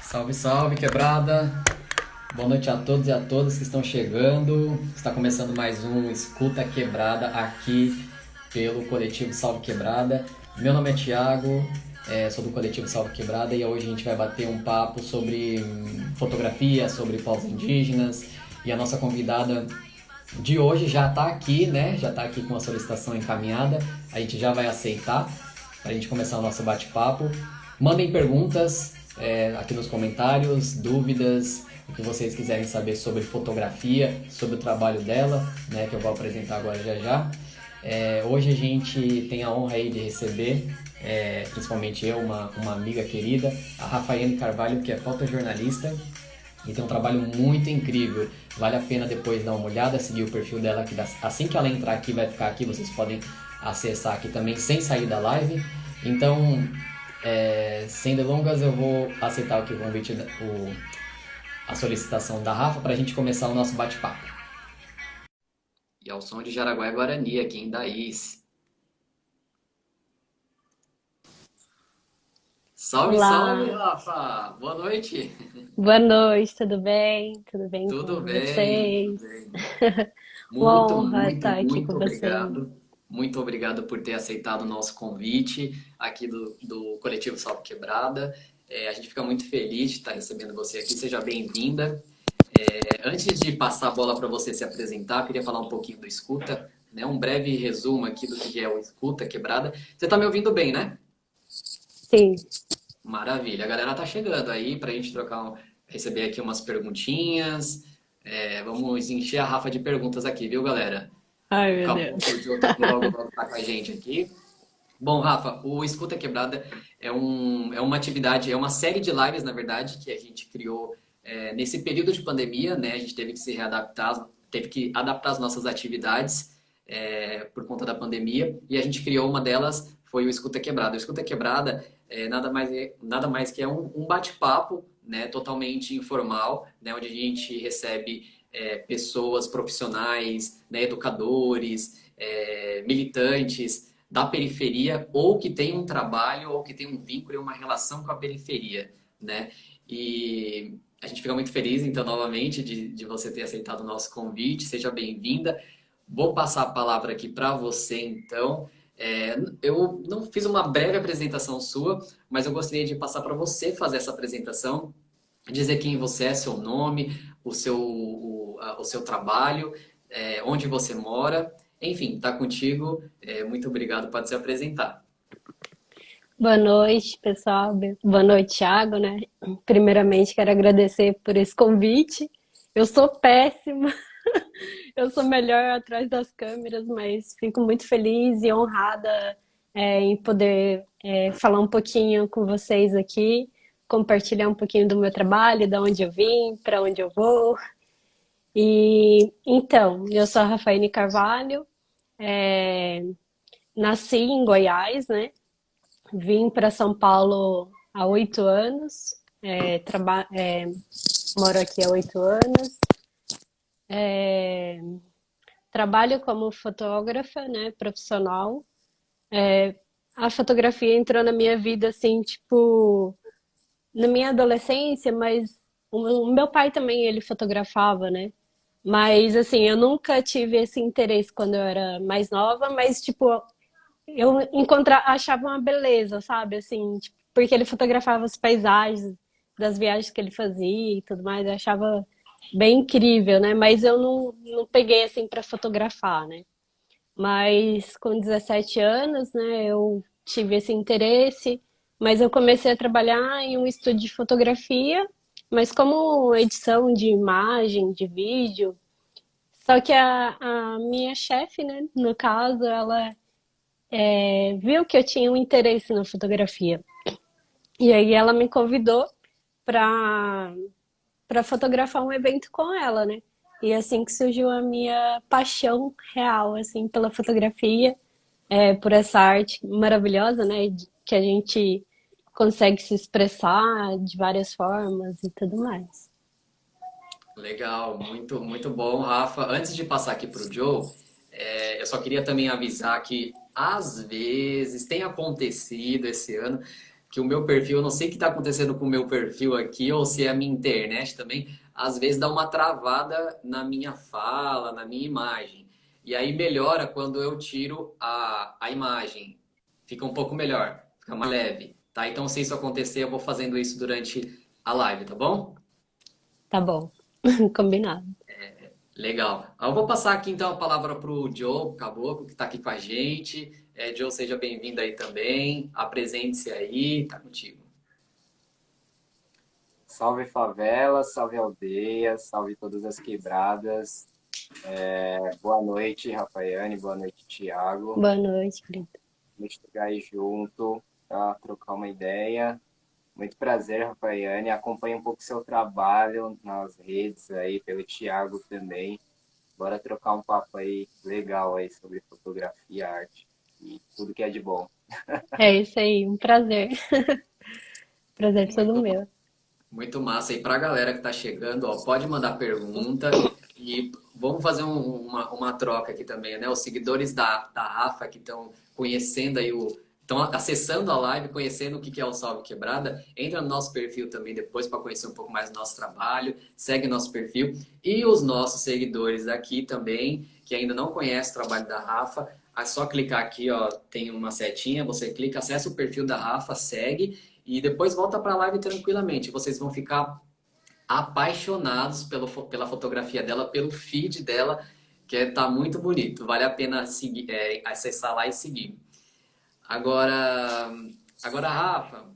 Salve, salve, quebrada! Boa noite a todos e a todas que estão chegando. Está começando mais um Escuta Quebrada aqui pelo coletivo Salve Quebrada. Meu nome é Thiago, sou do coletivo Salve Quebrada e hoje a gente vai bater um papo sobre fotografia, sobre povos indígenas, e a nossa convidada de hoje já está aqui, né? Já está aqui com a solicitação encaminhada. A gente já vai aceitar para a gente começar o nosso bate-papo. Mandem perguntas aqui nos comentários, dúvidas, o que vocês quiserem saber sobre fotografia, sobre o trabalho dela, né, que eu vou apresentar agora já já. Hoje a gente tem a honra aí de receber, principalmente eu, uma amiga querida, a Rafaiane Carvalho, que é fotojornalista e tem um trabalho muito incrível. Vale a pena depois dar uma olhada, seguir o perfil dela, que assim que ela entrar aqui, vai ficar aqui, vocês podem acessar aqui também sem sair da live. Então, sem delongas, eu vou aceitar aqui o convite, a solicitação da Rafa para a gente começar o nosso bate-papo. E ao som de Jaraguá Guarani, aqui em Daís. Salve, Olá. salve, Rafa! Boa noite! Boa noite, tudo bem? Tudo bem Tudo com bem, tudo vocês? bem. Uma Muito, honra muito, estar aqui muito com vocês. obrigado. Muito obrigado por ter aceitado o nosso convite aqui do Coletivo Salve Quebrada. A gente fica muito feliz de estar recebendo você aqui. Seja bem-vinda. Antes de passar a bola para você se apresentar, eu queria falar um pouquinho do Escuta, né? Um breve resumo aqui do que é o Escuta Quebrada. Você está me ouvindo bem, né? Sim. Maravilha. A galera tá chegando aí para a gente receber aqui umas perguntinhas. Vamos encher a Rafa de perguntas aqui, viu, galera? Ai, O meu Capu Deus. logo tá com a gente aqui. Bom, Rafa, o Escuta Quebrada é uma atividade, é uma série de lives, na verdade, que a gente criou nesse período de pandemia, né? A gente teve que se readaptar, teve que adaptar as nossas atividades por conta da pandemia, e a gente criou uma delas, foi o Escuta Quebrada. O Escuta Quebrada nada mais que um bate-papo, né, totalmente informal, né, onde a gente recebe pessoas profissionais, né, educadores, militantes da periferia, ou que tem um trabalho, ou que tem um vínculo e uma relação com a periferia, né? E a gente fica muito feliz, então, novamente, de você ter aceitado o nosso convite. Seja bem-vinda. Vou passar a palavra aqui para você, então. Eu não fiz uma breve apresentação sua, mas eu gostaria de passar para você fazer essa apresentação, dizer quem você é, seu nome, o seu trabalho, onde você mora. Enfim, tá contigo. Muito obrigado, pode se apresentar. Boa noite, pessoal. Boa noite, Thiago, né? Primeiramente, quero agradecer por esse convite. Eu sou péssima, eu sou melhor atrás das câmeras, mas fico muito feliz e honrada, em poder, falar um pouquinho com vocês aqui, compartilhar um pouquinho do meu trabalho, de onde eu vim, para onde eu vou. E então, eu sou a Rafaine Carvalho, é, nasci em Goiás, né? Vim para São Paulo há 8 anos, moro aqui há 8 anos. Trabalho como fotógrafa, né, profissional. A fotografia entrou na minha vida assim, tipo, na minha adolescência, mas o meu pai também ele fotografava, né? Mas assim, eu nunca tive esse interesse quando eu era mais nova, mas tipo, achava uma beleza, sabe? Assim, tipo, porque ele fotografava as paisagens das viagens que ele fazia e tudo mais, eu achava bem incrível, né? Mas eu não peguei assim para fotografar, né? Mas com 17 anos, né, eu tive esse interesse, mas eu comecei a trabalhar em um estúdio de fotografia, mas como edição de imagem, de vídeo. Só que a minha chefe, né, no caso, ela viu que eu tinha um interesse na fotografia. E aí ela me convidou para fotografar um evento com ela, né? E assim que surgiu a minha paixão real, assim, pela fotografia, por essa arte maravilhosa, né? Que a gente consegue se expressar de várias formas e tudo mais. Legal, muito, muito bom, Rafa. Antes de passar aqui para o Joe, eu só queria também avisar que às vezes tem acontecido esse ano que o meu perfil, eu não sei o que está acontecendo com o meu perfil aqui, ou se é a minha internet também, às vezes dá uma travada na minha fala, na minha imagem. E aí melhora quando eu tiro a imagem. Fica um pouco melhor, fica mais leve, tá? Então, se isso acontecer, eu vou fazendo isso durante a live, tá bom? Tá bom, combinado. Legal. Eu vou passar aqui então a palavra para o Joe Caboclo, que está aqui com a gente. Joe, seja bem-vindo aí também. Apresente-se aí, tá contigo. Salve favela, salve aldeia, salve todas as quebradas. Boa noite, Rafaiane, boa noite, Thiago. Boa noite, querido. Vamos chegar aí junto para trocar uma ideia. Muito prazer, Rafaiane. Acompanhe um pouco seu trabalho nas redes aí, pelo Thiago também. Bora trocar um papo aí legal aí sobre fotografia, arte e tudo que é de bom. É isso aí, um prazer. Prazer todo Muito, meu. muito massa. E para a galera que está chegando, ó, pode mandar pergunta e vamos fazer uma troca aqui também, né? Os seguidores da Rafa que estão conhecendo aí estão acessando a live, conhecendo o que é o Salve Quebrada. Entra no nosso perfil também depois para conhecer um pouco mais do nosso trabalho. Segue nosso perfil. E os nossos seguidores aqui também, que ainda não conhecem o trabalho da Rafa, é só clicar aqui, ó, tem uma setinha, você clica, acessa o perfil da Rafa, segue e depois volta para a live tranquilamente. Vocês vão ficar apaixonados pela fotografia dela, pelo feed dela, que tá muito bonito. Vale a pena seguir, acessar lá e seguir. Agora, Rafa,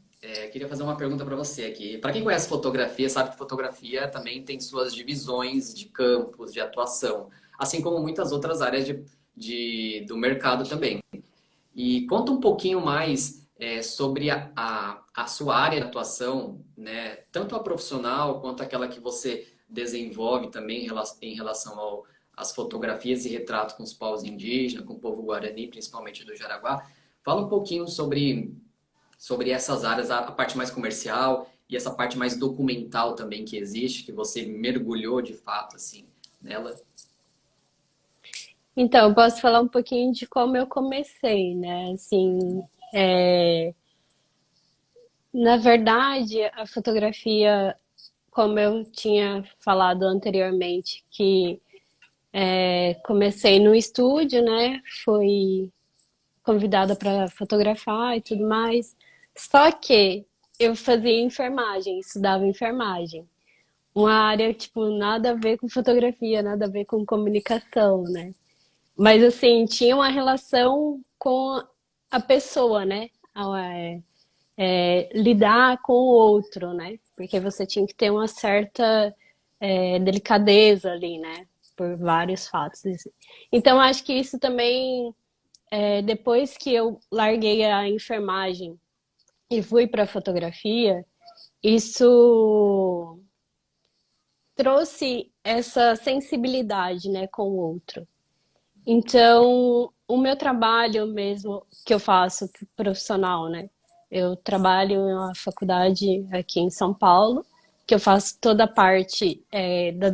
queria fazer uma pergunta para você aqui. Para quem conhece fotografia, sabe que fotografia também tem suas divisões de campos de atuação, assim como muitas outras áreas do mercado também. E conta um pouquinho mais sobre a sua área de atuação, né? Tanto a profissional quanto aquela que você desenvolve também em relação às fotografias e retratos com os povos indígenas, com o povo guarani, principalmente do Jaraguá. Fala um pouquinho sobre essas áreas, a parte mais comercial e essa parte mais documental também que existe, que você mergulhou de fato assim nela. Então, eu posso falar um pouquinho de como eu comecei, né? Assim, na verdade, a fotografia, como eu tinha falado anteriormente, que comecei no estúdio, né? Foi convidada para fotografar e tudo mais. Só que eu fazia enfermagem, estudava enfermagem. Uma área, tipo, nada a ver com fotografia, nada a ver com comunicação, né? Mas, assim, tinha uma relação com a pessoa, né? Lidar com o outro, né? Porque você tinha que ter uma certa delicadeza ali, né? Por vários fatos. Assim. Então, acho que isso também, depois que eu larguei a enfermagem e fui para a fotografia, isso trouxe essa sensibilidade, né, com o outro. Então, o meu trabalho mesmo que eu faço profissional, né? Eu trabalho em uma faculdade aqui em São Paulo, que eu faço toda a parte da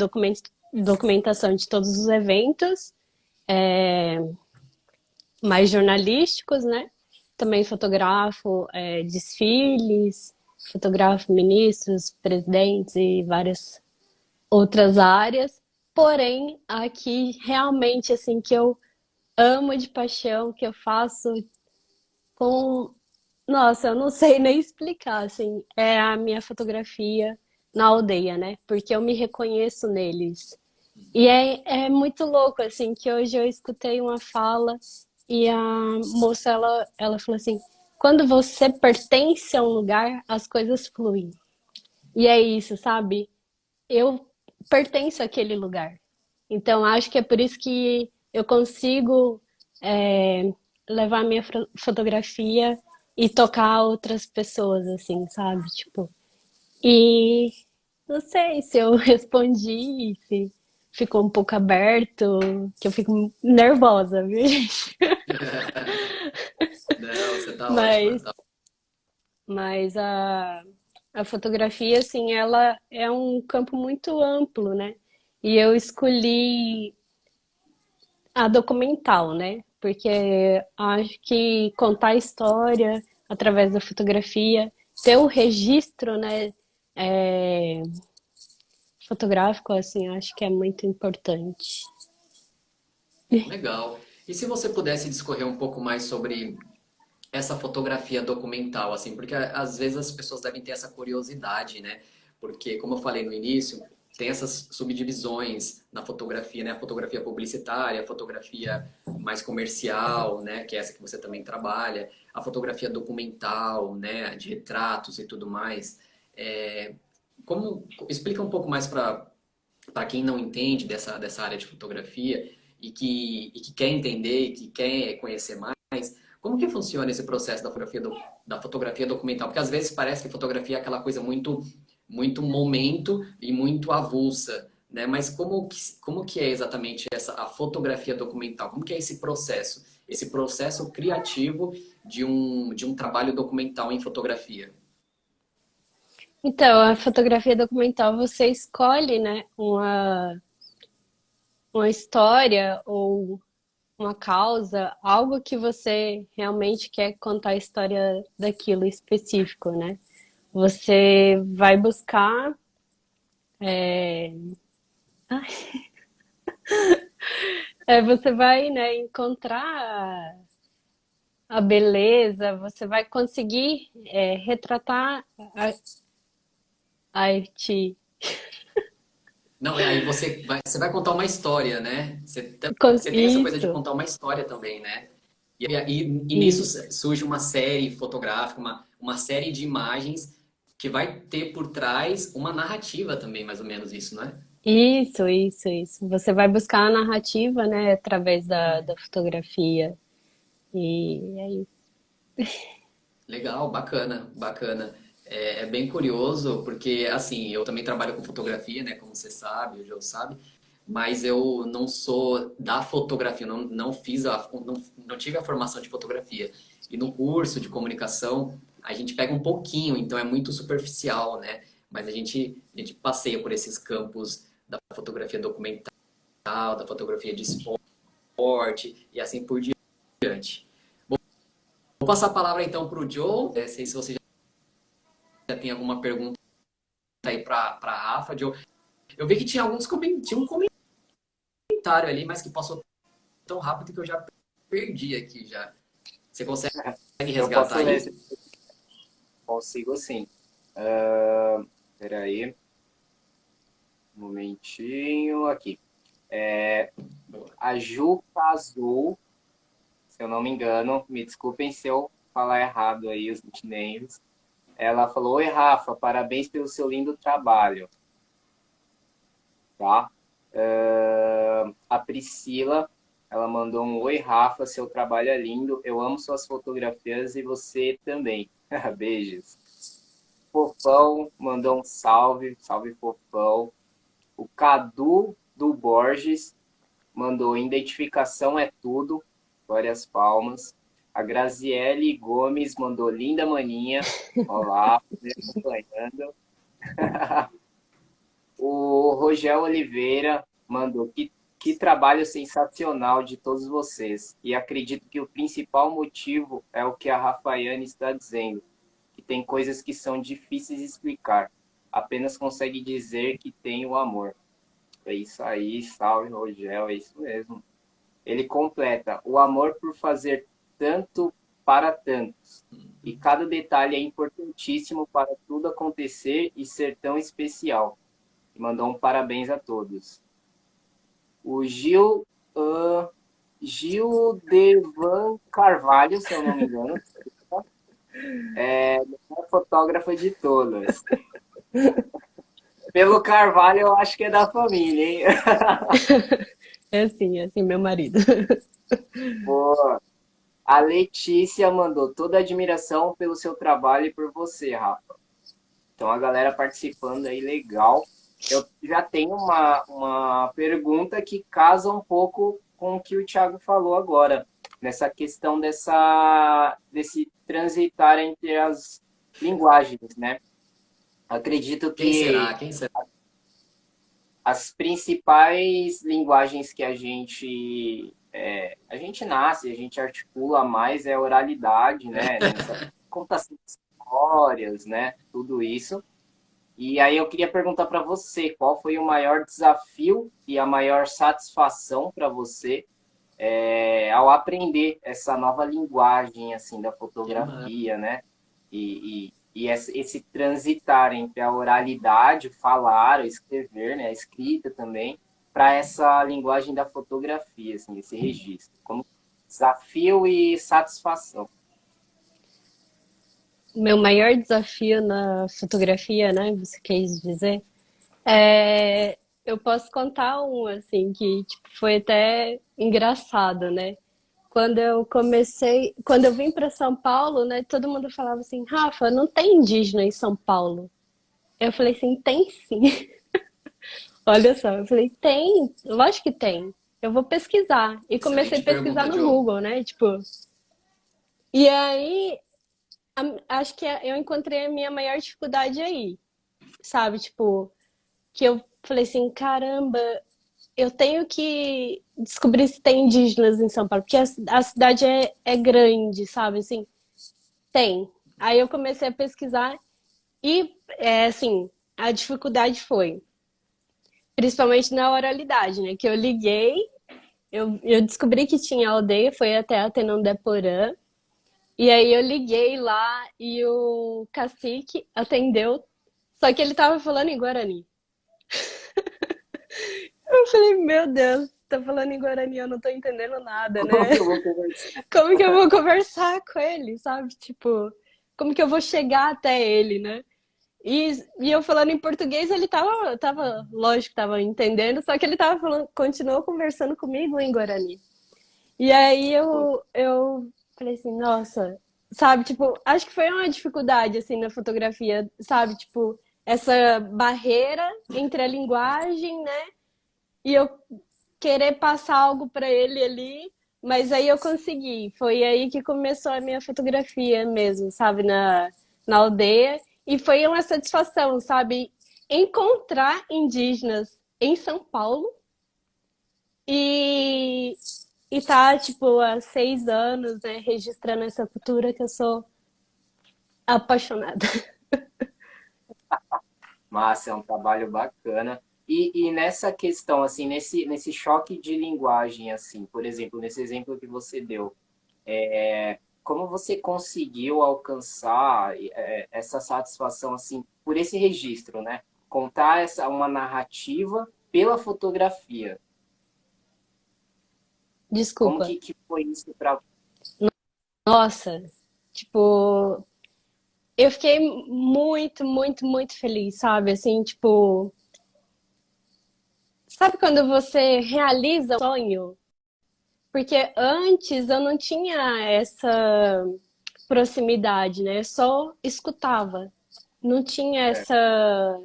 documentação de todos os eventos, mais jornalísticos, né? Também fotografo desfiles, fotografo ministros, presidentes e várias outras áreas. Porém, aqui realmente assim que eu amo de paixão, que eu faço com, nossa, eu não sei nem explicar, assim, é a minha fotografia na aldeia, né? Porque eu me reconheço neles. E é muito louco, assim, que hoje eu escutei uma fala e a moça, ela falou assim, quando você pertence a um lugar, as coisas fluem. E é isso, sabe? Eu pertenço àquele lugar. Então, acho que é por isso que eu consigo levar minha fotografia e tocar outras pessoas, assim, sabe? Tipo, e não sei se eu respondi, se ficou um pouco aberto, que eu fico nervosa, viu, gente? Não, você tá ótima. Mas, mas a fotografia, assim, ela é um campo muito amplo, né? E eu escolhi a documental, né? Porque acho que contar a história através da fotografia, ter o registro, né, é, fotográfico, assim, acho que é muito importante. Legal. E se você pudesse discorrer um pouco mais sobre essa fotografia documental, assim, porque às vezes as pessoas devem ter essa curiosidade, né? Porque, como eu falei no início, tem essas subdivisões na fotografia, né? A fotografia publicitária, a fotografia mais comercial, né? Que é essa que você também trabalha, a fotografia documental, né? De retratos e tudo mais. Explica um pouco mais para quem não entende dessa área de fotografia e que quer entender e que quer conhecer mais, como que funciona esse processo da fotografia documental? Porque às vezes parece que fotografia é aquela coisa muito, muito momento e muito avulsa, né? Mas como que é exatamente a fotografia documental? Como que é esse processo criativo de um trabalho documental em fotografia? Então, a fotografia documental você escolhe, né, uma história ou uma causa, algo que você realmente quer contar a história daquilo específico, né? Você vai buscar, você vai, né, encontrar a beleza, você vai conseguir retratar a arte. Não, aí você vai contar uma história, né? Você tem essa coisa de Isso, contar uma história também, né? E nisso isso, surge uma série fotográfica, uma série de imagens que vai ter por trás uma narrativa também, mais ou menos isso, não é? isso. Você vai buscar a narrativa, né, através da fotografia. E é isso. Legal, bacana, bacana. É bem curioso, porque assim, eu também trabalho com fotografia, né? Como você sabe, o João sabe, mas eu não sou da fotografia, não fiz não tive a formação de fotografia. E no curso de comunicação, a gente pega um pouquinho, então é muito superficial, né? Mas a gente passeia por esses campos da fotografia documental, da fotografia de esporte e assim por diante. Vou passar a palavra então para o Joe. Não sei se você já tem alguma pergunta aí para a Rafa, Joe. Eu vi que tinha um comentário ali, mas que passou tão rápido que eu já perdi aqui já. Você consegue Eu posso resgatar ler, isso? consigo sim. Peraí, um momentinho aqui. Boa. A Ju Azul, se eu não me engano, me desculpem se eu falar errado aí os nicknames. Ela falou: Oi, Rafa, parabéns pelo seu lindo trabalho, tá? A Priscila, ela mandou um: Oi, Rafa, seu trabalho é lindo, eu amo suas fotografias e você também. Beijos. Fofão mandou um salve, salve Fofão. O Cadu do Borges mandou: Identificação é tudo, várias palmas. A Graziele Gomes mandou: Linda maninha, olá, me acompanhando. O Rogel Oliveira mandou: que trabalho sensacional de todos vocês. E acredito que o principal motivo é o que a Rafaiane está dizendo, que tem coisas que são difíceis de explicar. Apenas consegue dizer que tem o amor. É isso aí, salve Rogel, é isso mesmo. Ele completa: o amor por fazer tanto para tantos. E cada detalhe é importantíssimo para tudo acontecer e ser tão especial. E mandou um parabéns a todos. O Gildevan Carvalho, se eu não me engano, é a fotógrafa de todas. Pelo Carvalho, eu acho que é da família, hein? É assim, meu marido. Boa. A Letícia mandou: toda a admiração pelo seu trabalho e por você, Rafa. Então a galera participando aí, legal. Eu já tenho uma pergunta que casa um pouco com o que o Thiago falou agora, nessa questão desse transitar entre as linguagens, né? Acredito Quem que será? Quem será? as principais linguagens que a gente nasce, a gente articula mais é a oralidade, né? Nessa contação de histórias, né? Tudo isso. E aí eu queria perguntar para você, qual foi o maior desafio e a maior satisfação para você ao aprender essa nova linguagem assim da Que maravilha. fotografia, né? E esse transitar entre a oralidade, o falar, o escrever, né? A escrita também, para essa linguagem da fotografia, assim, esse registro, como desafio e satisfação. Meu maior desafio na fotografia, né? Você quis dizer? É, eu posso contar um, assim, que tipo, foi até engraçado, né? Quando eu vim para São Paulo, né? Todo mundo falava assim: Rafa, não tem indígena em São Paulo. Eu falei assim: tem sim. Olha só, eu falei: tem, lógico que tem. Eu vou pesquisar. E comecei a Excelente pesquisar pergunta, no Joe. Google, né? Tipo, e aí acho que eu encontrei a minha maior dificuldade aí, sabe? Tipo, que eu falei assim: caramba, eu tenho que descobrir se tem indígenas em São Paulo, porque a cidade é grande, sabe? Assim, tem. Aí eu comecei a pesquisar e, assim, a dificuldade foi, principalmente na oralidade, né? Que eu liguei, eu descobri que tinha aldeia, foi até a Tenondeporã, e aí eu liguei lá e o cacique atendeu, só que ele tava falando em Guarani. Eu falei: meu Deus, tá falando em Guarani, eu não tô entendendo nada, Como né? que eu vou conversar? Como que eu vou conversar com ele, sabe? Tipo, como que eu vou chegar até ele, né? E eu falando em português, ele tava, lógico, tava entendendo, só que ele tava falando, continuou conversando comigo em Guarani. E aí eu falei assim: nossa, sabe? Tipo, acho que foi uma dificuldade, assim, na fotografia, sabe? Tipo, essa barreira entre a linguagem, né? E eu querer passar algo para ele ali, mas aí eu consegui. Foi aí que começou a minha fotografia mesmo, sabe, na aldeia. E foi uma satisfação, sabe, encontrar indígenas em São Paulo e e tá, tipo, há 6 anos, né, registrando essa cultura que eu sou apaixonada. Massa, é um trabalho bacana. E nessa questão, assim, nesse choque de linguagem, assim, por exemplo, nesse exemplo que você deu, como você conseguiu alcançar essa satisfação assim por esse registro, né? Contar uma narrativa pela fotografia. Como Desculpa. que foi isso para Nossa, tipo, eu fiquei muito, muito, muito feliz, sabe? Assim, tipo, sabe quando você realiza um sonho? Porque antes eu não tinha essa proximidade, né? Eu só escutava. Não tinha essa.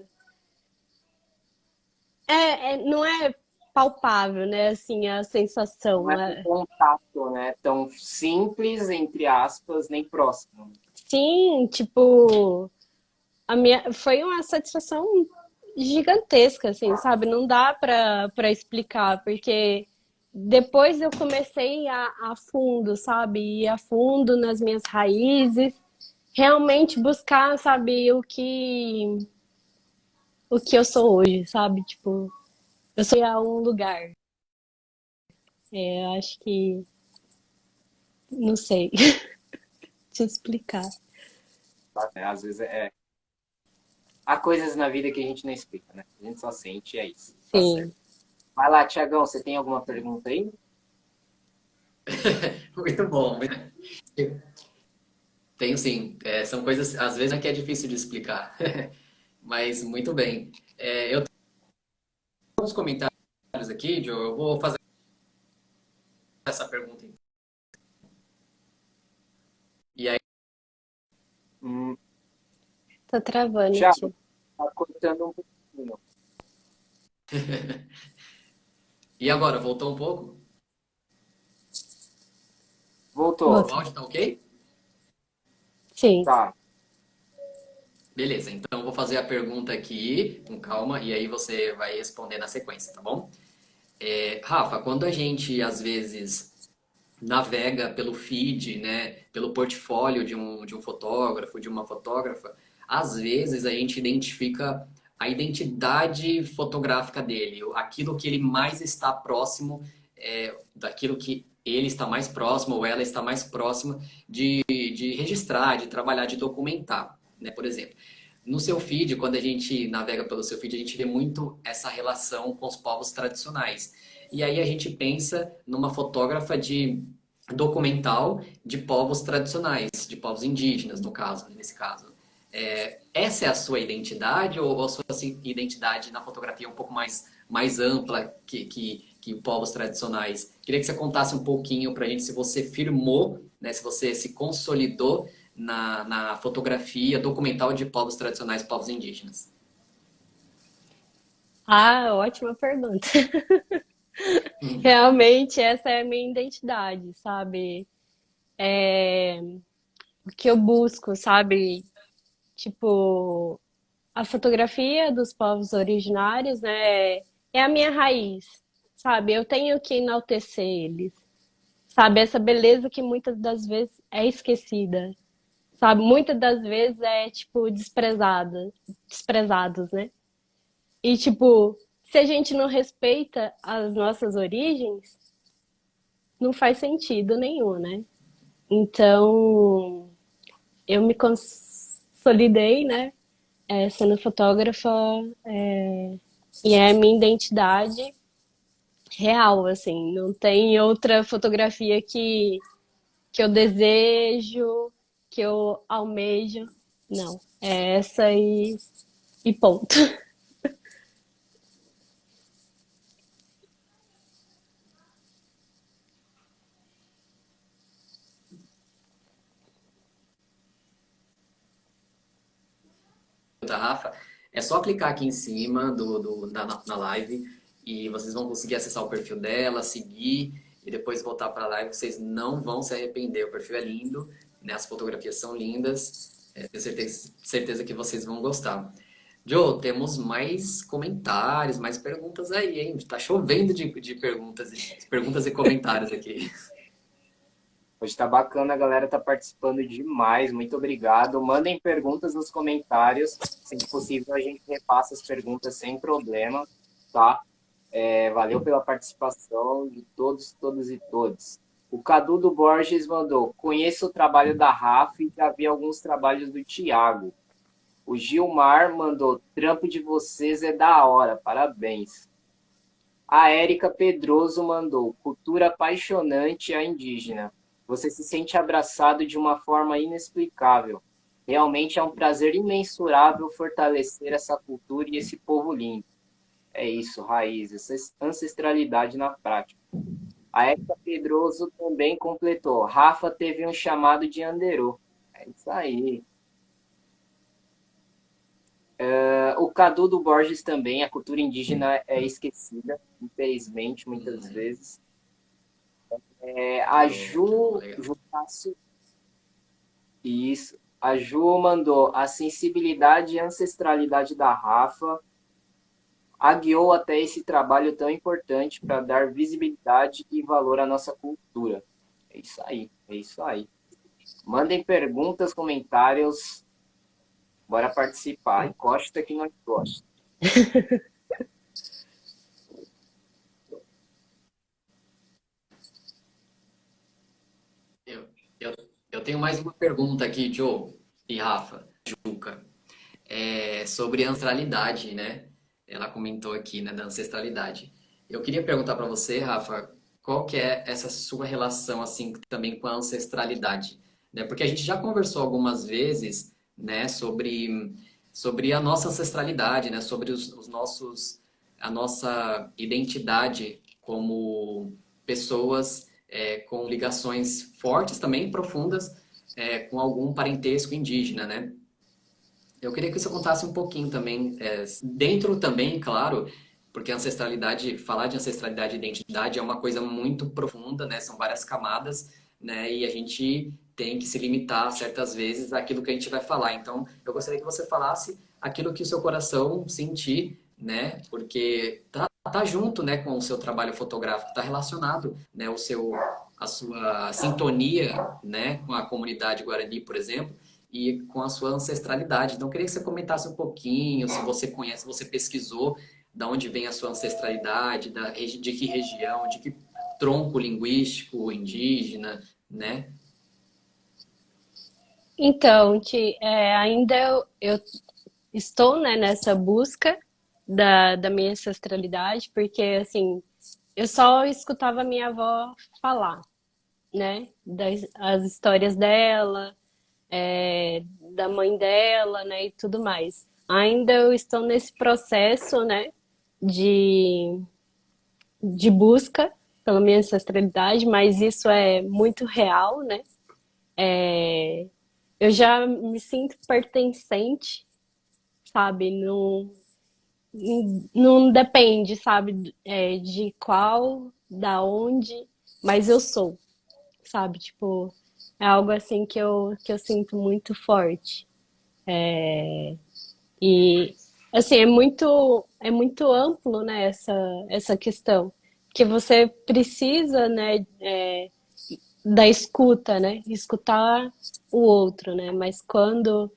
Não é palpável, né? Assim, a não sensação. é um contato, né, tão simples entre aspas nem próximo. Sim, tipo, a minha foi uma satisfação gigantesca, assim, sabe? Não dá para explicar, porque depois eu comecei a fundo, sabe? Ir a fundo nas minhas raízes, realmente buscar, sabe, o que eu sou hoje, sabe? Tipo, eu sou a um lugar. Acho que não sei te explicar. Né? Às vezes há coisas na vida que a gente não explica, né? A gente só sente, e é isso. Tá certo. Sim. Vai lá, Tiagão, você tem alguma pergunta aí? Muito bom. Tenho sim. São coisas, às vezes, que é difícil de explicar. Mas muito bem. Eu tenho alguns comentários aqui, Joe. Eu vou fazer essa pergunta. E aí, Hum, Tá travando, Thiago, tio. tá cortando um pouquinho. e agora, voltou um pouco? O Voltou. Voltou. áudio tá ok? Sim. Tá. Beleza, então eu vou fazer a pergunta aqui com calma e aí você vai responder na sequência, tá bom? Rafa, quando a gente às vezes navega pelo feed, né, pelo portfólio de um fotógrafo, de uma fotógrafa, às vezes a gente identifica a identidade fotográfica dele, aquilo que ele mais está próximo, daquilo que ele está mais próximo ou ela está mais próxima de registrar, de trabalhar, de documentar, né, por exemplo. No seu feed, quando a gente navega pelo seu feed, a gente vê muito essa relação com os povos tradicionais. E aí a gente pensa numa fotógrafa de documental de povos tradicionais, de povos indígenas, no caso, nesse caso. Essa é a sua identidade ou a sua identidade na fotografia é um pouco mais ampla que povos tradicionais? Queria que você contasse um pouquinho para a gente se você firmou, né, se você se consolidou na fotografia documental de povos tradicionais, povos indígenas. Ah, ótima pergunta. Hum. Realmente, essa é a minha identidade, sabe? O que eu busco, sabe? Tipo, a fotografia dos povos originários, né? É a minha raiz, sabe? Eu tenho que enaltecer eles, sabe? Essa beleza que muitas das vezes é esquecida, sabe? Muitas das vezes é, tipo, desprezados, né? E, tipo, se a gente não respeita as nossas origens, não faz sentido nenhum, né? Então, eu me consolidei, né, sendo fotógrafa, e é a minha identidade real, assim. Não tem outra fotografia que eu desejo, que eu almejo. Não, é essa e ponto. Da Rafa, é só clicar aqui em cima na live e vocês vão conseguir acessar o perfil dela, seguir e depois voltar para a live. Vocês não vão se arrepender. O perfil é lindo, né? As fotografias são lindas. Tenho certeza que vocês vão gostar. Joe, temos mais comentários, mais perguntas aí, hein? Tá chovendo de perguntas e comentários aqui. Hoje tá bacana, a galera tá participando demais. Muito obrigado. Mandem perguntas nos comentários. Se possível, a gente repassa as perguntas sem problema, tá? Valeu pela participação de todos, todos e todos. O Cadu do Borges mandou: conheço o trabalho da Rafa e já vi alguns trabalhos do Thiago. O Gilmar mandou: trampo de vocês é da hora, parabéns. A Érica Pedroso mandou: cultura apaixonante a indígena. Você se sente abraçado de uma forma inexplicável. Realmente é um prazer imensurável fortalecer essa cultura e esse povo lindo. É isso, raiz, essa ancestralidade na prática. A Érica Pedroso também completou: Rafa teve um chamado de Anderô. É isso aí. O Cadu do Borges também, a cultura indígena é esquecida, infelizmente, muitas vezes. A Ju Cássio, isso. A Ju mandou: a sensibilidade e ancestralidade da Rafa a guiou até esse trabalho tão importante para dar visibilidade e valor à nossa cultura. É isso aí, é isso aí. Mandem perguntas, comentários, bora participar. Encosta que nós gosta. Eu, eu, eu tenho mais uma pergunta aqui, Joe e Rafa, Juca, sobre ancestralidade, né? Ela comentou aqui, né, da ancestralidade. Eu queria perguntar para você, Rafa, qual que é essa sua relação assim também com a ancestralidade, né? Porque a gente já conversou algumas vezes, né, sobre a nossa ancestralidade, né, sobre os nossos a nossa identidade como pessoas com ligações fortes também profundas com algum parentesco indígena, né? Eu queria que você contasse um pouquinho também, dentro também, claro, porque ancestralidade, falar de ancestralidade e identidade é uma coisa muito profunda, né? São várias camadas, né? E a gente tem que se limitar certas vezes àquilo que a gente vai falar. Então, eu gostaria que você falasse aquilo que o seu coração sentir, né? Porque tá junto, né, com o seu trabalho fotográfico, tá relacionado, né, a sua sintonia, né, com a comunidade Guarani, por exemplo e com a sua ancestralidade. Então, eu queria que você comentasse um pouquinho, se você conhece, se você pesquisou, da onde vem a sua ancestralidade, de que região, de que tronco linguístico indígena, né? Então, ainda eu estou, né, nessa busca da minha ancestralidade, porque, assim, eu só escutava minha avó falar, né, as histórias dela, da mãe dela, né, e tudo mais. Ainda eu estou nesse processo, né, de, de busca pela minha ancestralidade, mas isso é muito real, né? Eu já me sinto pertencente, sabe? Não, não depende, sabe, de qual, da onde, mas eu sou, sabe? Tipo, é algo assim que eu sinto muito forte. E, assim, é muito amplo, né, essa questão. Que você precisa, né, da escuta, né? Escutar o outro, né? Mas quando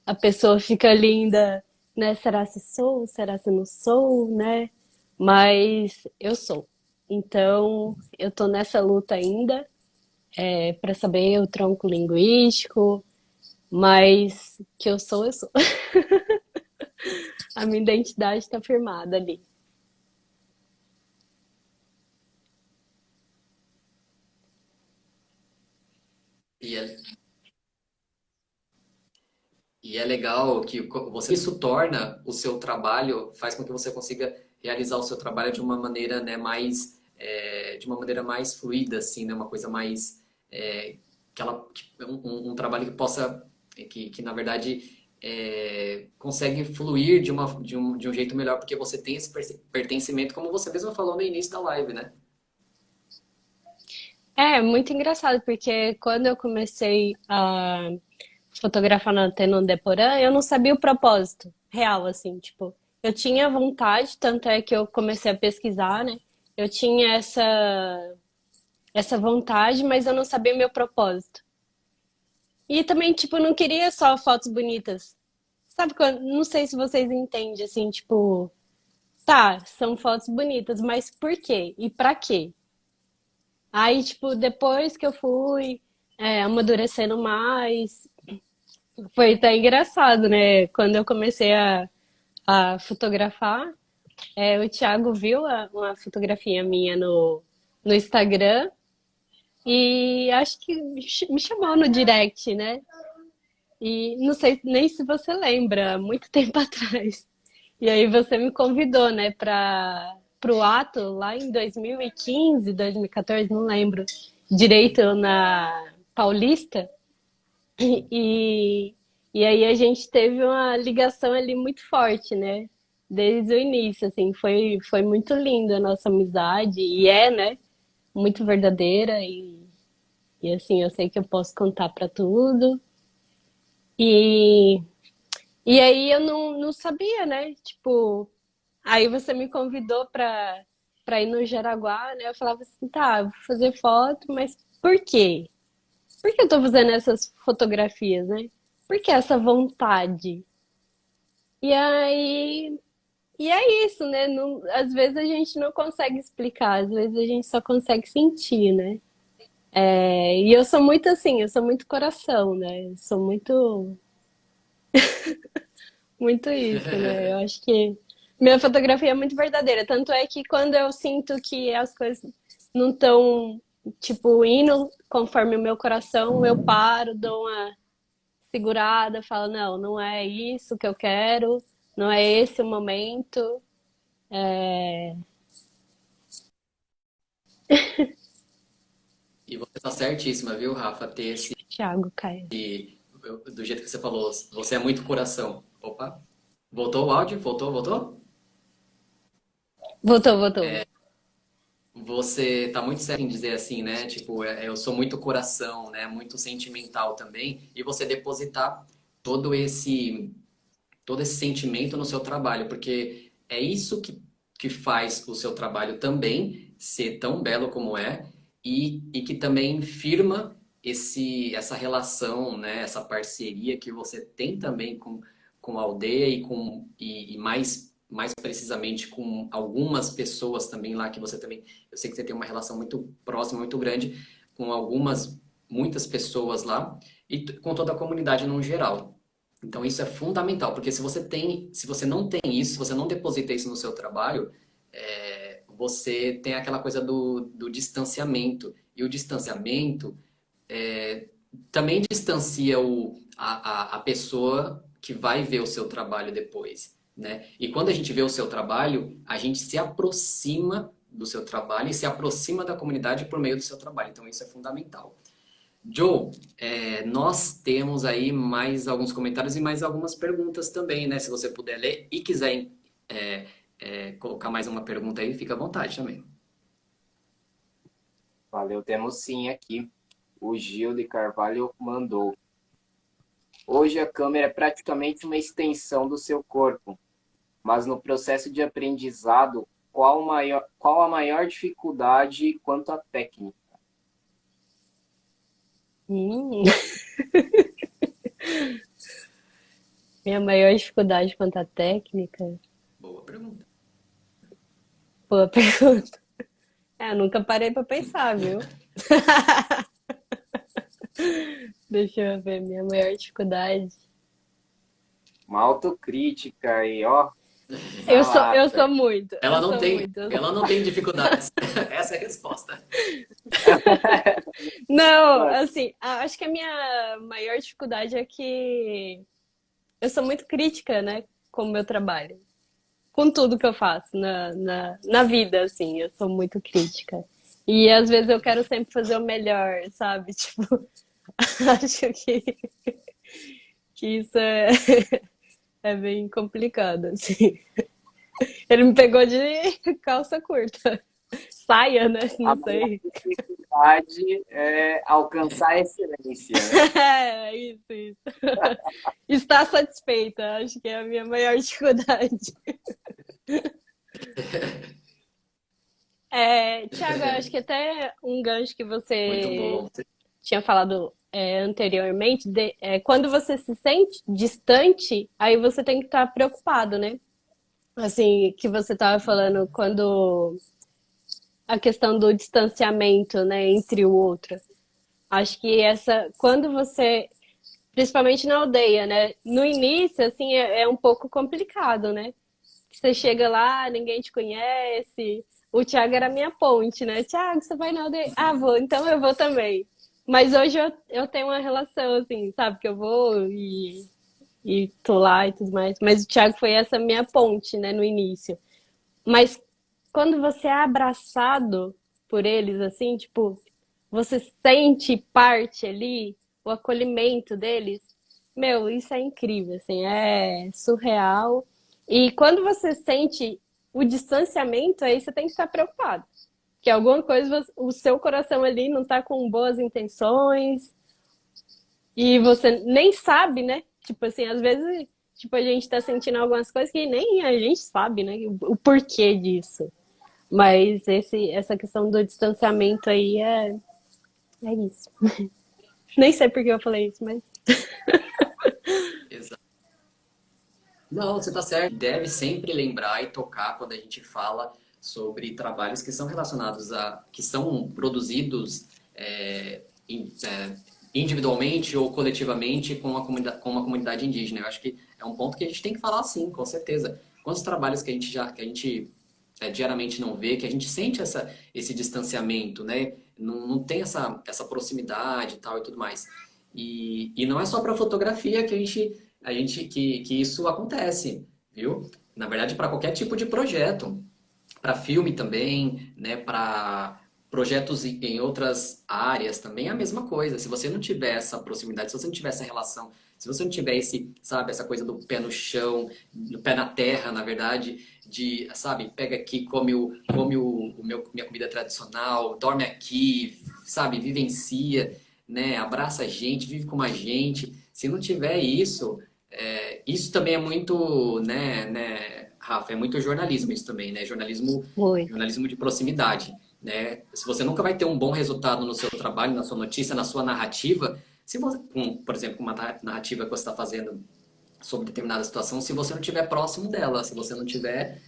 a pessoa fica linda, né? Será se sou? Será se não sou, né? Mas eu sou. Então, eu tô nessa luta ainda, para saber o tronco linguístico, mas que eu sou, eu sou. A minha identidade está firmada ali. E é, e é legal que isso torna o seu trabalho, faz com que você consiga realizar o seu trabalho de uma maneira, né, de uma maneira mais fluida, assim, né, uma coisa mais, um trabalho que possa, que na verdade consegue fluir de um jeito melhor, porque você tem esse pertencimento, como você mesmo falou no início da live, né? É muito engraçado, porque quando eu comecei a fotografar na Tenon Deporã, eu não sabia o propósito real, assim, tipo, eu tinha vontade, tanto é que eu comecei a pesquisar, né? Eu tinha essa vontade, mas eu não sabia o meu propósito. E também, tipo, eu não queria só fotos bonitas. Sabe quando, não sei se vocês entendem, assim, tipo, tá, são fotos bonitas, mas por quê? E pra quê? Aí, tipo, depois que eu fui amadurecendo mais, foi até engraçado, né? Quando eu comecei a fotografar, o Thiago viu uma fotografia minha no Instagram e acho que me chamou no direct, né? E não sei nem se você lembra, muito tempo atrás. E aí você me convidou, né, para o ato lá em 2015, 2014, não lembro direito, na Paulista. E, e aí a gente teve uma ligação ali muito forte, né? Desde o início, assim, foi muito linda a nossa amizade, e né? Muito verdadeira, e assim, eu sei que eu posso contar para tudo. E, e aí eu não sabia, né? Tipo, aí você me convidou para ir no Jaraguá, né? Eu falava assim, tá, vou fazer foto, mas por quê? Por que eu tô fazendo essas fotografias, né? Por que essa vontade? E aí, e é isso, né? Às vezes a gente não consegue explicar, às vezes a gente só consegue sentir, né? E eu sou muito assim, eu sou muito coração, né? Eu sou muito isso, né? Eu acho que minha fotografia é muito verdadeira. Tanto é que quando eu sinto que as coisas não estão, tipo, indo conforme o meu coração, eu paro, dou uma segurada, falo, não, não é isso que eu quero, não é esse o momento. E você tá certíssima, viu, Rafa? Ter esse, Thiago, Caio. do jeito que você falou, você é muito coração. Opa, voltou o áudio? Voltou, voltou? Voltou, voltou. Você tá muito certo em dizer assim, né? Tipo, eu sou muito coração, né? Muito sentimental também. E você depositar todo esse, todo esse sentimento no seu trabalho, porque é isso que faz o seu trabalho também ser tão belo como é e que também firma essa relação, né? Essa parceria que você tem também com a aldeia e mais precisamente com algumas pessoas também lá que você também, eu sei que você tem uma relação muito próxima, muito grande com muitas pessoas lá e com toda a comunidade no geral. Então isso é fundamental, porque se você não tem isso, se você não deposita isso no seu trabalho, você tem aquela coisa do distanciamento. E o distanciamento também distancia a pessoa que vai ver o seu trabalho depois, né? E quando a gente vê o seu trabalho, a gente se aproxima do seu trabalho e se aproxima da comunidade por meio do seu trabalho. Então isso é fundamental. Joe, nós temos aí mais alguns comentários e mais algumas perguntas também, né? Se você puder ler e quiser colocar mais uma pergunta aí, fica à vontade também. Valeu, temos sim aqui. O Gil de Carvalho mandou. Hoje a câmera é praticamente uma extensão do seu corpo, mas no processo de aprendizado, qual a maior dificuldade quanto à técnica? Hum. Minha maior dificuldade quanto à técnica? Boa pergunta. Boa pergunta. Eu nunca parei pra pensar, viu? Deixa eu ver, minha maior dificuldade. Uma autocrítica aí, ó, na Eu lata. sou muito, eu sou muito. Ela não tem dificuldades. Essa é a resposta. Não, assim, acho que a minha maior dificuldade é que eu sou muito crítica, né, com o meu trabalho. Com tudo que eu faço na vida, assim, eu sou muito crítica. E às vezes eu quero sempre fazer o melhor, sabe? Tipo, acho que isso é bem complicado, assim. Ele me pegou de calça curta. Saia, né? A Não maior sei. dificuldade é alcançar a excelência, né? É, isso. Estar satisfeita, acho que é a minha maior dificuldade. Tiago, eu acho que até um gancho que Muito você bom. tinha falado anteriormente, quando você se sente distante, aí você tem que estar preocupado, né? Assim, que você estava falando quando a questão do distanciamento, né, entre o outro. Acho que quando você, principalmente na aldeia, né, no início, assim, é um pouco complicado, né? Você chega lá, ninguém te conhece. O Thiago era minha ponte, né? Thiago, você vai na aldeia? Ah, vou, então eu vou também. Mas hoje eu tenho uma relação, assim, sabe? Que eu vou e tô lá e tudo mais. Mas o Thiago foi essa minha ponte, né, no início. Mas quando você é abraçado por eles, assim, tipo, você sente parte ali, o acolhimento deles, meu, isso é incrível, assim, é surreal. E quando você sente o distanciamento, aí você tem que estar preocupado. Que alguma coisa, o seu coração ali não tá com boas intenções, e você nem sabe, né? Tipo assim, às vezes, tipo, a gente tá sentindo algumas coisas que nem a gente sabe, né? O porquê disso. Mas essa questão do distanciamento aí é isso. Nem sei por que eu falei isso, mas. Exato. Não, você está certo. Deve sempre lembrar e tocar quando a gente fala sobre trabalhos que são relacionados que são produzidos é, individualmente ou coletivamente com uma comunidade indígena. Eu acho que é um ponto que a gente tem que falar sim, com certeza. Quantos trabalhos que a gente diariamente não vê, que a gente sente esse distanciamento, né? Não tem essa proximidade e tal e tudo mais. E não é só para fotografia que isso acontece, viu? Na verdade, para qualquer tipo de projeto, para filme também, né? Para projetos em outras áreas também é a mesma coisa. Se você não tiver essa proximidade, se você não tiver essa relação, se você não tiver sabe, essa coisa do pé no chão, do pé na terra, na verdade, sabe, pega aqui, minha comida tradicional, dorme aqui, sabe, vivencia, né, abraça a gente, vive com a gente. Se não tiver isso, isso também é muito, né, Rafa, é muito jornalismo isso também, né? Foi. Jornalismo de proximidade, né? Se você nunca vai ter um bom resultado no seu trabalho, na sua notícia, na sua narrativa, se você, por exemplo, uma narrativa que você está fazendo sobre determinada situação, se você não estiver próximo dela, se você não estiver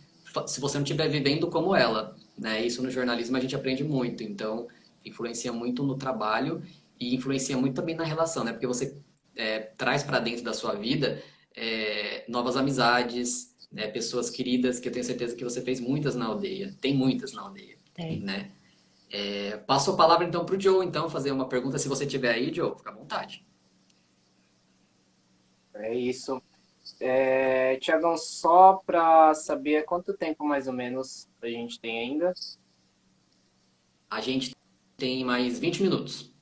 vivendo como ela, né? Isso no jornalismo a gente aprende muito, então influencia muito no trabalho e influencia muito também na relação, né? Porque você traz para dentro da sua vida novas amizades, né? Pessoas queridas que eu tenho certeza que você fez muitas na aldeia, tem muitas na aldeia, Tem. né? Passo a palavra então para o Joe, então, fazer uma pergunta. Se você tiver aí, Joe, fica à vontade. É isso. Tiagão, só para saber quanto tempo mais ou menos a gente tem ainda. A gente tem mais 20 minutos.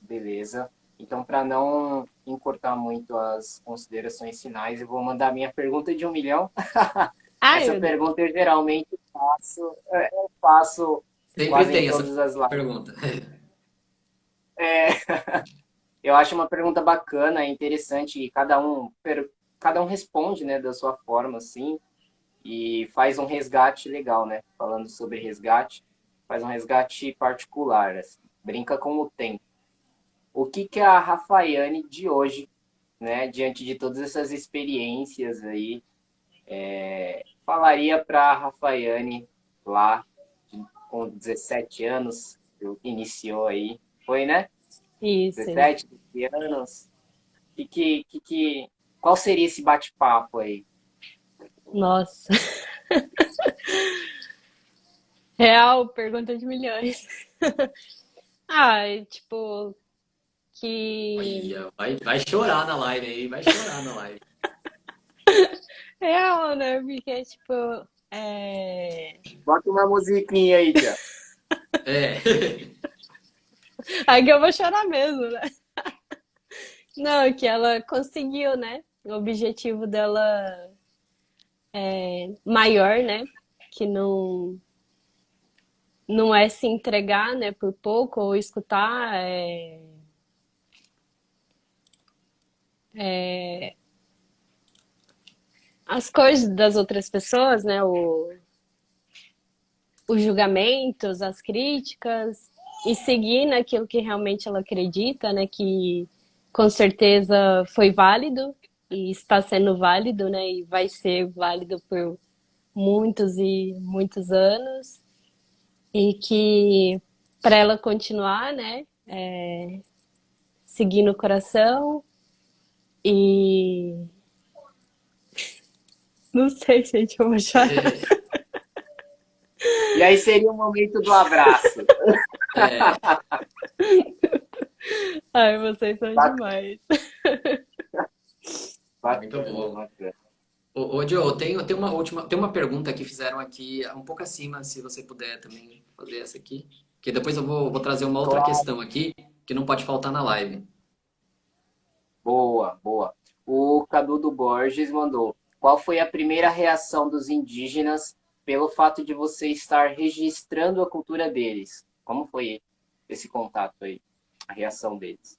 Beleza. Então, para não encurtar muito as considerações finais, eu vou mandar a minha pergunta de 1 milhão. Ai, Essa meu Deus. pergunta eu geralmente faço Sempre quase em tem essa todas as lives. pergunta. É, eu acho uma pergunta bacana, é interessante, e cada um responde, né, da sua forma, assim, e faz um resgate legal, né? Falando sobre resgate, faz um resgate particular, assim, brinca com o tempo. O que que a Rafaiane de hoje, né, diante de todas essas experiências aí, falaria para a Rafaiane lá, com 17 anos, que iniciou aí, foi, né? Isso. 17, 20 anos. Qual seria esse bate-papo aí? Nossa. Real, pergunta de milhões. Tipo, que. Olha, vai chorar na live aí, vai chorar na live. Real, né? Porque, tipo. É... Bota uma musiquinha aí, Tia. É. Aqui eu vou chorar mesmo, né? Não, que ela conseguiu, né? O objetivo dela maior, né? Que não é se entregar, né, por pouco ou escutar as coisas das outras pessoas, né? Os julgamentos, as críticas e seguir naquilo que realmente ela acredita, né? Que com certeza foi válido e está sendo válido, né? E vai ser válido por muitos e muitos anos e que para ela continuar, né, seguindo o coração e não sei, gente, eu vou chorar. E aí seria o momento do abraço. É, Ai, vocês são Ba- demais. muito Bacana, bom. bacana. Ô, Joe, tem uma pergunta que fizeram aqui, um pouco acima, se você puder também fazer essa aqui. Que depois eu vou trazer uma outra Claro. questão aqui, que não pode faltar na live. Boa, boa. O Cadu do Borges mandou: qual foi a primeira reação dos indígenas pelo fato de você estar registrando a cultura deles? Como foi esse contato aí? A reação deles?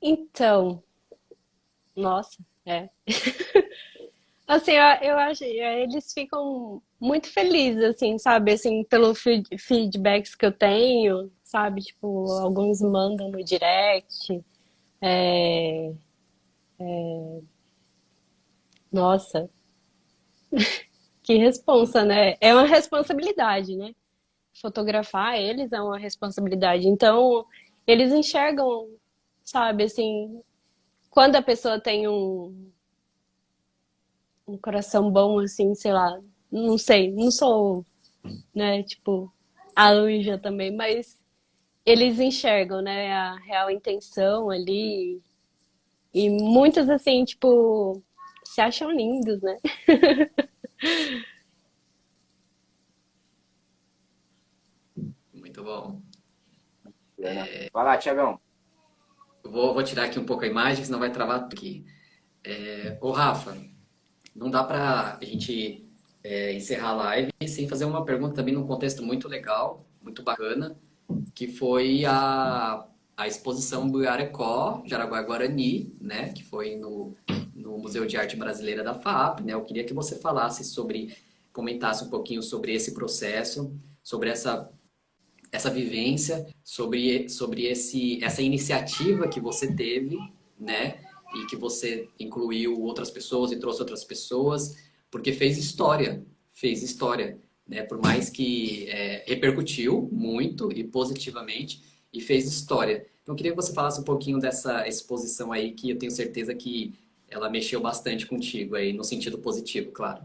Então, nossa, é. Assim, eu acho, eles ficam muito felizes, assim, sabe? Assim, pelo feedbacks que eu tenho, sabe? Tipo, alguns mandam no direct. É, nossa, que responsa, né? É uma responsabilidade, né? Fotografar eles é uma responsabilidade. Então, eles enxergam, sabe, assim, quando a pessoa tem um coração bom, assim, sei lá, não sei, não sou, né, tipo, a Anja também, mas eles enxergam, né, a real intenção ali. E muitos, assim, tipo, se acham lindos, né? Muito bom. Bacana. Vai lá, Tiagão. Vou tirar aqui um pouco a imagem, senão vai travar tudo aqui. Ô, Rafa, não dá pra gente encerrar a live sem fazer uma pergunta também num contexto muito legal, muito bacana, que foi a exposição Buiarecó, Jaraguá Guarani, né, que foi no Museu de Arte Brasileira da FAAP, né? Eu queria que você comentasse um pouquinho sobre esse processo, sobre essa vivência, sobre essa iniciativa que você teve, né? E que você incluiu outras pessoas e trouxe outras pessoas, porque fez história, né? Por mais que repercutiu muito e positivamente e fez história. Então, eu queria que você falasse um pouquinho dessa exposição aí, que eu tenho certeza que ela mexeu bastante contigo aí, no sentido positivo, claro.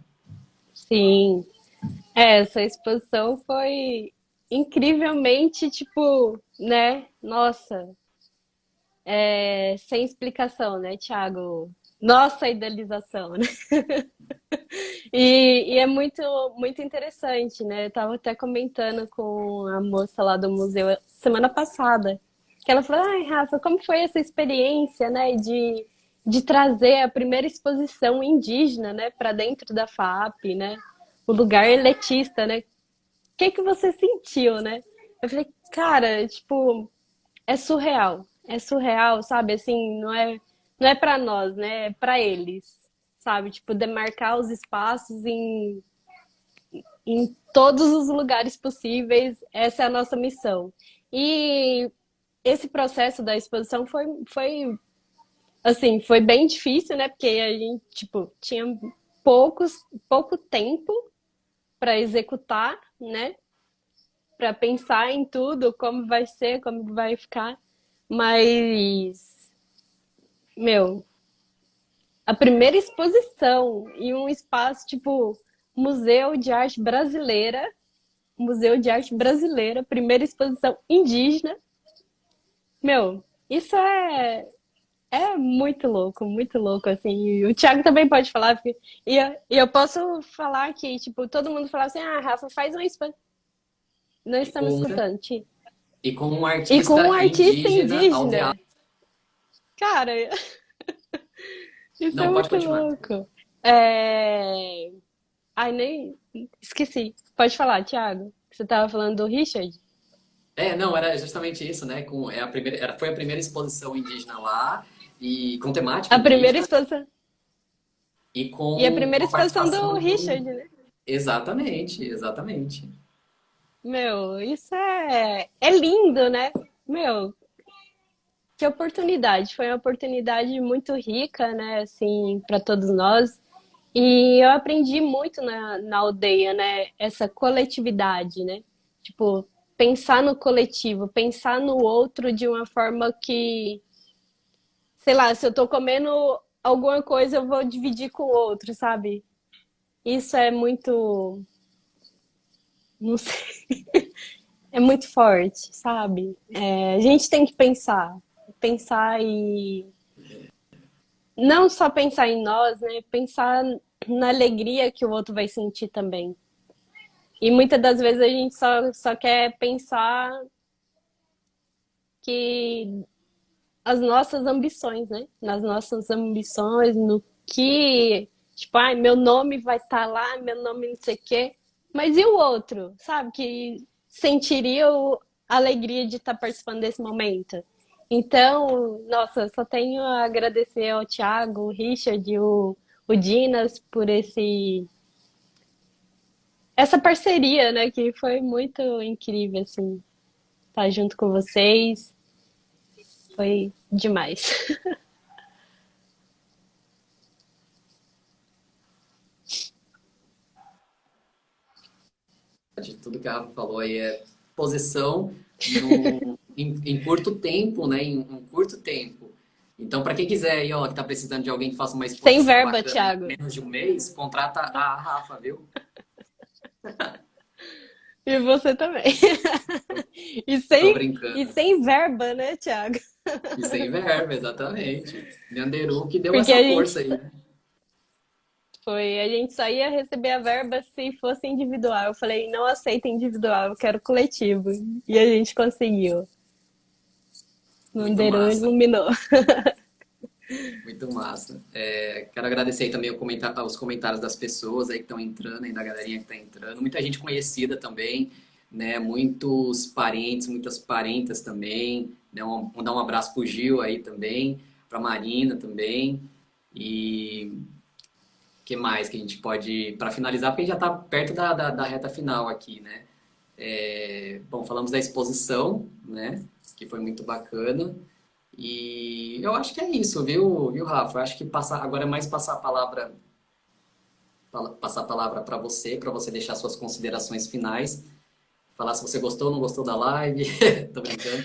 Sim. Essa exposição foi incrivelmente, tipo, né? Nossa, sem explicação, né, Thiago? Nossa idealização, né? E é muito, muito interessante, né? Eu tava até comentando com a moça lá do museu semana passada, que ela falou: ai, Rafa, como foi essa experiência, né, de trazer a primeira exposição indígena, né, para dentro da FAP, né? O lugar elitista, né? O que que você sentiu, né? Eu falei, cara, tipo, é surreal, sabe? Assim, não é para nós, né? É para eles, sabe? Tipo, demarcar os espaços em todos os lugares possíveis. Essa é a nossa missão. E esse processo da exposição foi assim, foi bem difícil, né? Porque a gente, tipo, tinha pouco tempo para executar, né? Para pensar em tudo, como vai ser, como vai ficar. Mas, meu, a primeira exposição em um espaço tipo Museu de Arte Brasileira, Museu de Arte Brasileira, primeira exposição indígena, meu, isso é muito louco, assim. E o Thiago também pode falar, e eu posso falar que, tipo, todo mundo falava assim, ah, Rafa, faz uma exposição. Não E estamos com, escutando, e com um e com um artista artista indígena indígena. aldeado. Cara, isso é Não, pode muito continuar. louco. É... Ai, nem esqueci. Pode falar, Thiago. Você tava falando do Richard? Não, era justamente isso, né? Foi a primeira exposição indígena lá, e com temática A primeira indígena, exposição. e E a com primeira a exposição do participação Richard, do. né? Exatamente, exatamente. Meu, isso é lindo, né? Meu, que oportunidade. Foi uma oportunidade muito rica, né? Assim, para todos nós. E eu aprendi muito na aldeia, né? Essa coletividade, né? Tipo, pensar no coletivo, pensar no outro de uma forma que, sei lá, se eu tô comendo alguma coisa, eu vou dividir com o outro, sabe? Isso é muito, não sei, é muito forte, sabe? É, a gente tem que pensar e não só pensar em nós, né? Pensar na alegria que o outro vai sentir também. E muitas das vezes a gente só quer pensar que as nossas ambições, né? Nas nossas ambições, no que, tipo, ai, meu nome vai estar lá, meu nome não sei o quê. Mas e o outro, sabe? Que sentiria a alegria de estar participando desse momento. Então, nossa, só tenho a agradecer ao Thiago, o Richard e o Dinas por essa parceria, né? Que foi muito incrível, assim, estar junto com vocês. Foi demais. De tudo que a Rafa falou aí é posição em curto tempo, né? Em um curto tempo. Então, para quem quiser aí, ó, que tá precisando de alguém que faça uma Sem exposição verba, bacana em Thiago. menos de um mês, contrata a Rafa, viu? E você também. E Tô sem, e brincando. sem verba, né, Thiago? E sem verba, exatamente. Nyanderu que deu Porque essa a gente força aí, né? a gente só ia receber a verba se fosse individual. Eu falei, não aceito individual, eu quero coletivo. E a gente conseguiu. Muito Mandeirou e massa. iluminou. Muito massa. Quero agradecer aí também os comentários das pessoas aí que estão entrando, aí da galerinha que está entrando. Muita gente conhecida também, né? Muitos parentes, muitas parentas também. Né? Mandar um abraço pro Gil aí também, pra Marina também. E o que mais que a gente pode, para finalizar, porque a gente já está perto da reta final aqui, né? Bom, falamos da exposição, né? Que foi muito bacana. E eu acho que é isso, viu, Rafa? Eu acho que agora é mais passar a palavra para você deixar suas considerações finais, falar se você gostou ou não gostou da live. Tô brincando.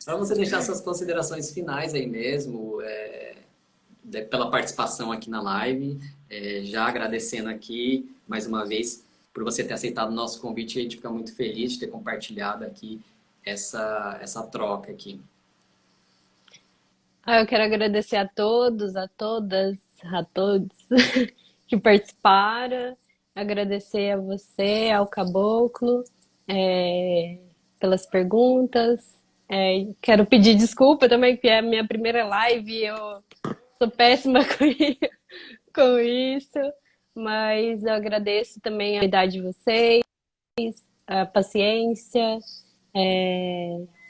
Para você deixar suas considerações finais aí mesmo, pela participação aqui na live, já agradecendo aqui mais uma vez por você ter aceitado o nosso convite. A gente fica muito feliz de ter compartilhado aqui essa troca aqui. Ah, eu quero agradecer a todos, a todas, a todos que participaram. Agradecer a você, ao Caboclo, é, pelas perguntas. Quero pedir desculpa também, porque é a minha primeira live e eu sou péssima com isso, mas eu agradeço também a idade de vocês, a paciência,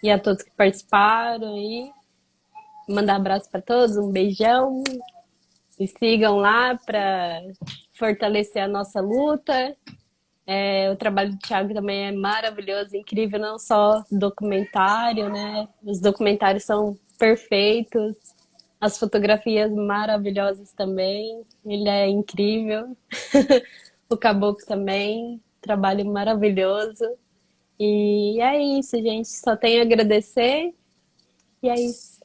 e a todos que participaram aí. Mandar abraço para todos, um beijão. E sigam lá para fortalecer a nossa luta. O trabalho do Thiago também é maravilhoso, incrível, não só documentário, né? Os documentários são perfeitos, as fotografias maravilhosas também. Ele é incrível. O Caboclo também, trabalho maravilhoso. E é isso, gente. Só tenho a agradecer. E é isso.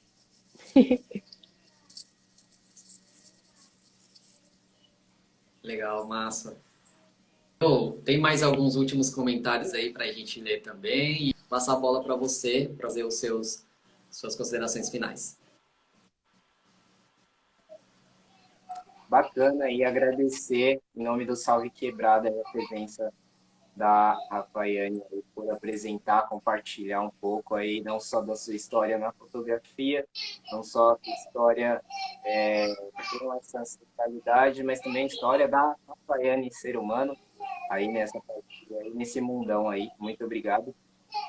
Legal, massa. Oh, tem mais alguns últimos comentários aí para a gente ler também e passar a bola para você, para fazer suas considerações finais. Bacana e agradecer em nome do Salve Quebrada a presença da Rafaiane aí por apresentar, compartilhar um pouco aí, não só da sua história na fotografia, não só a sua história com essa ancestralidade, mas também a história da Rafaiane ser humano aí nessa partida, aí nesse mundão aí. Muito obrigado.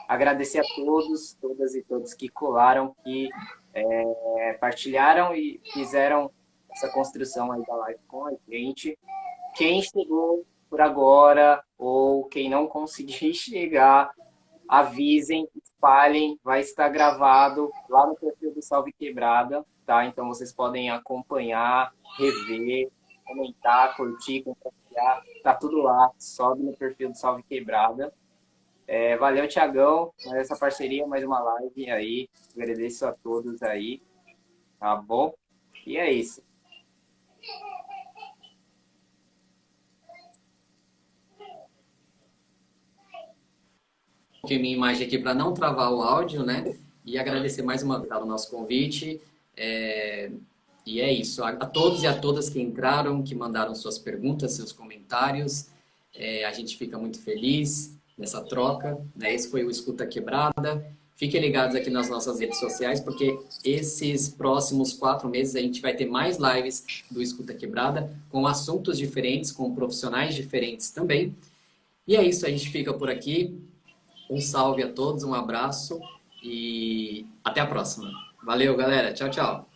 Agradecer a todos, todas e todos que colaram, que partilharam e fizeram essa construção aí da live com a gente. Quem chegou por agora ou quem não conseguir chegar, avisem, espalhem, vai estar gravado lá no perfil do Salve Quebrada, tá? Então vocês podem acompanhar, rever, comentar, curtir, compartilhar, tá tudo lá, sobe no perfil do Salve Quebrada. Valeu, Thiagão, por essa parceria, mais uma live aí. Agradeço a todos aí, tá bom? E é isso. Coloquei minha imagem aqui para não travar o áudio, né? E agradecer mais uma vez o nosso convite. E é isso. A todos e a todas que entraram, que mandaram suas perguntas, seus comentários. A gente fica muito feliz nessa troca, né? Esse foi o Escuta Quebrada. Fiquem ligados aqui nas nossas redes sociais, porque esses próximos 4 meses a gente vai ter mais lives do Escuta Quebrada, com assuntos diferentes, com profissionais diferentes também. E é isso, a gente fica por aqui. Um salve a todos, um abraço e até a próxima. Valeu, galera. Tchau, tchau.